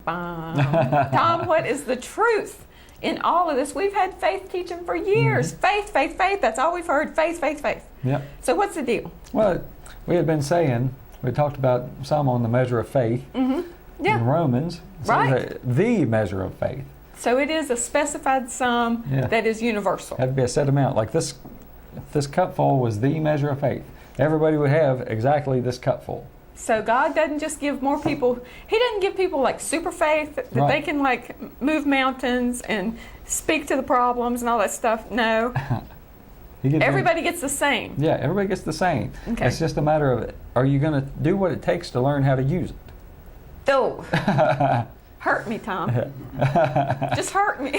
Tom, what is the truth in all of this? We've had faith teaching for years. Faith, faith, faith. That's all we've heard. Faith, faith, faith. Yeah. So what's the deal? Well, we had been saying, we talked about some on the measure of faith Yeah. in Romans. So Right. the measure of faith. So it is a specified sum that is universal. Had to be a set amount. Like this, if this cupful was the measure of faith, everybody would have exactly this cupful. So God doesn't just give more people, He doesn't give people like super faith that they can like move mountains and speak to the problems and all that stuff. No. Everybody gets the same. Yeah, everybody gets the same. Okay. It's just a matter of, are you going to do what it takes to learn how to use it? Oh. Hurt me, Tom. Just hurt me.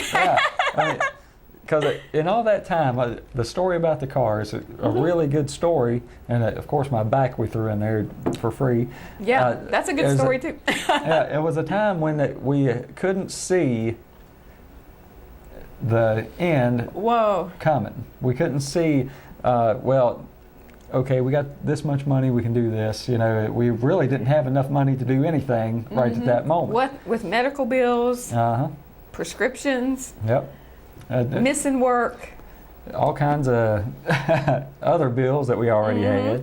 Because in all that time, the story about the car is a really good story, and of course my back we threw in there for free. Yeah, that's a good story too. Yeah, it was a time when we couldn't see the end coming. We couldn't see, well, okay, we got this much money, we can do this. You know, we really didn't have enough money to do anything right at that moment. What with medical bills, prescriptions, missing work, all kinds of other bills that we already had,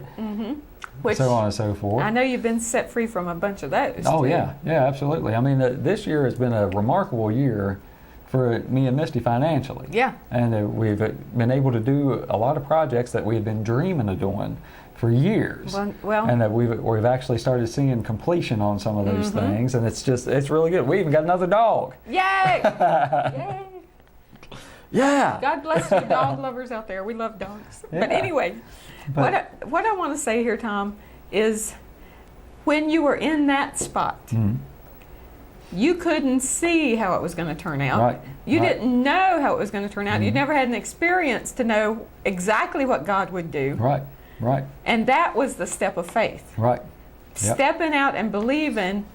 which, so on and so forth. I know you've been set free from a bunch of those. Oh too. yeah, absolutely. I mean, this year has been a remarkable year for me and Misty financially. Yeah. And we've been able to do a lot of projects that we had been dreaming of doing for years. Well, and we've actually started seeing completion on some of those things, and it's really good. We even got another dog. Yay! Yay! Yeah. God bless you dog lovers out there. We love dogs. Yeah. But anyway, what I want to say here, Tom, is when you were in that spot, you couldn't see how it was going to turn out. Right. You didn't know how it was going to turn out. You never had an experience to know exactly what God would do. Right. Right. And that was the step of faith. Right. Stepping out and believing,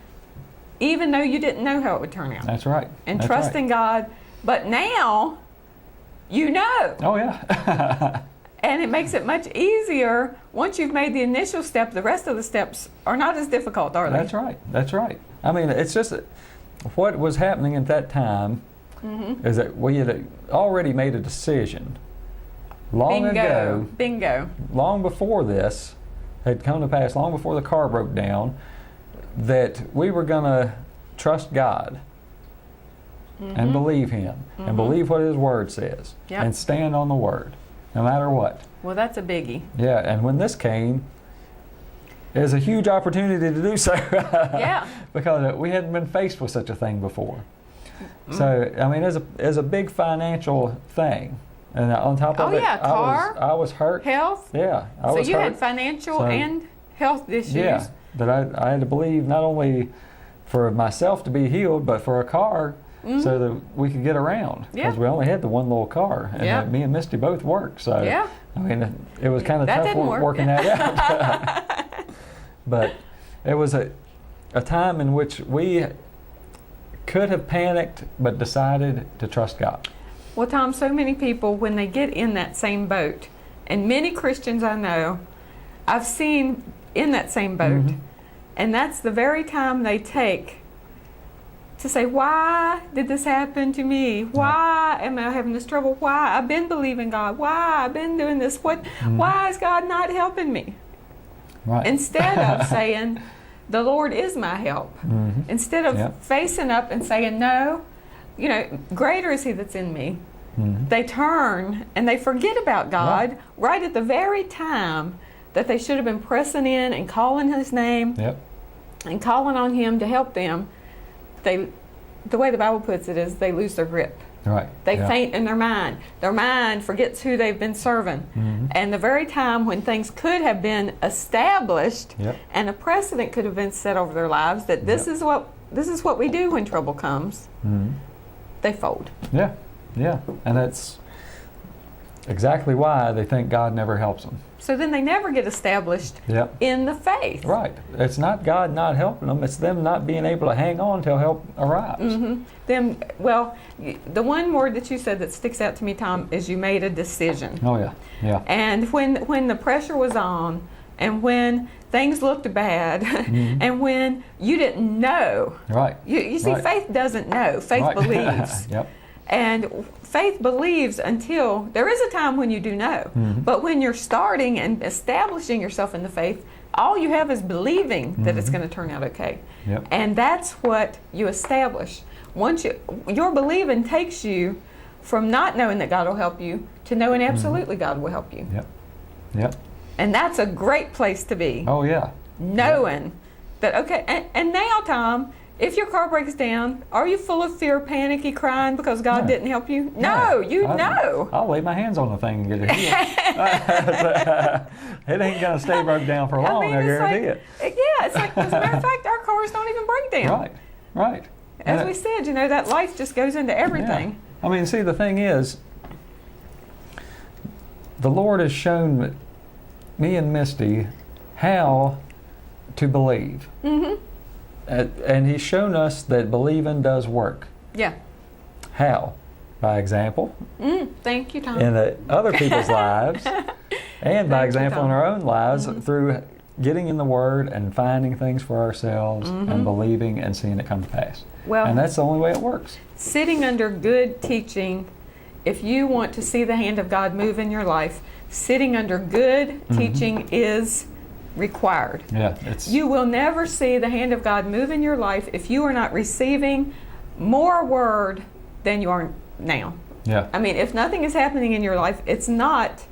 even though you didn't know how it would turn out. That's right. And trusting God. But now, you know. Oh, yeah. And it makes it much easier. Once you've made the initial step, the rest of the steps are not as difficult, are they? That's right. That's right. I mean, it's just what was happening at that time is that we had already made a decision long ago. Bingo. Long before this had come to pass, long before the car broke down, that we were going to trust God and believe Him and believe what His Word says and stand on the Word, no matter what. Well, that's a biggie. Yeah, and when this came, it was a huge opportunity to do so. Yeah. Because we hadn't been faced with such a thing before. So, I mean, it's a big financial thing. And on top of it, car, I was hurt. Health. Yeah, I was hurt. So you had financial and health issues. Yeah, that I had to believe not only for myself to be healed, but for a car so that we could get around. Because we only had the one little car. And me and Misty both worked. So, I mean, it was kind of tough working that out. But it was a time in which we could have panicked, but decided to trust God. Well, Tom, so many people, when they get in that same boat, and many Christians I know, I've seen in that same boat, and that's the very time they take to say, why did this happen to me? Why am I having this trouble? Why? I've been believing God. Why? I've been doing this. Why is God not helping me? Right. Instead of saying, the Lord is my help. Instead of facing up and saying, no, you know, greater is He that's in me. They turn and they forget about God right at the very time that they should have been pressing in and calling His name and calling on Him to help them. The way the Bible puts it is they lose their grip. Right. They faint in their mind. Their mind forgets who they've been serving. And the very time when things could have been established and a precedent could have been set over their lives that this is what we do when trouble comes, they fold. Yeah, yeah. And that's exactly why they think God never helps them. So then they never get established in the faith. Right. It's not God not helping them. It's them not being able to hang on till help arrives. Well, the one word that you said that sticks out to me, Tom, is you made a decision. Oh, yeah. Yeah. And when the pressure was on and when things looked bad, and when you didn't know. Right. You see, faith doesn't know. Faith believes. Yep. And faith believes until there is a time when you do know. But when you're starting and establishing yourself in the faith, all you have is believing that it's going to turn out okay. Yep. And that's what you establish. Once your believing takes you from not knowing that God will help you to knowing absolutely God will help you. Yep. Yep. And that's a great place to be. Oh, yeah. Knowing that, okay, and now, Tom, if your car breaks down, are you full of fear, panicky, crying because God didn't help you? No, you know. I'll lay my hands on the thing and get it healed. It ain't going to stay broke down for long, I guarantee it. Yeah, it's like, as a matter of fact, our cars don't even break down. Right, right. As we said, that life just goes into everything. Yeah. I mean, see, the thing is, the Lord has shown me and Misty how to believe. And He's shown us that believing does work. Yeah. How? By example. Thank you, Tom. In other people's lives, and by example in our own lives through getting in the Word and finding things for ourselves and believing and seeing it come to pass. Well, and that's the only way it works. Sitting under good teaching, if you want to see the hand of God move in your life, sitting under good teaching is required. Yeah, you will never see the hand of God move in your life if you are not receiving more word than you are now. Yeah. I mean, if nothing is happening in your life, it's not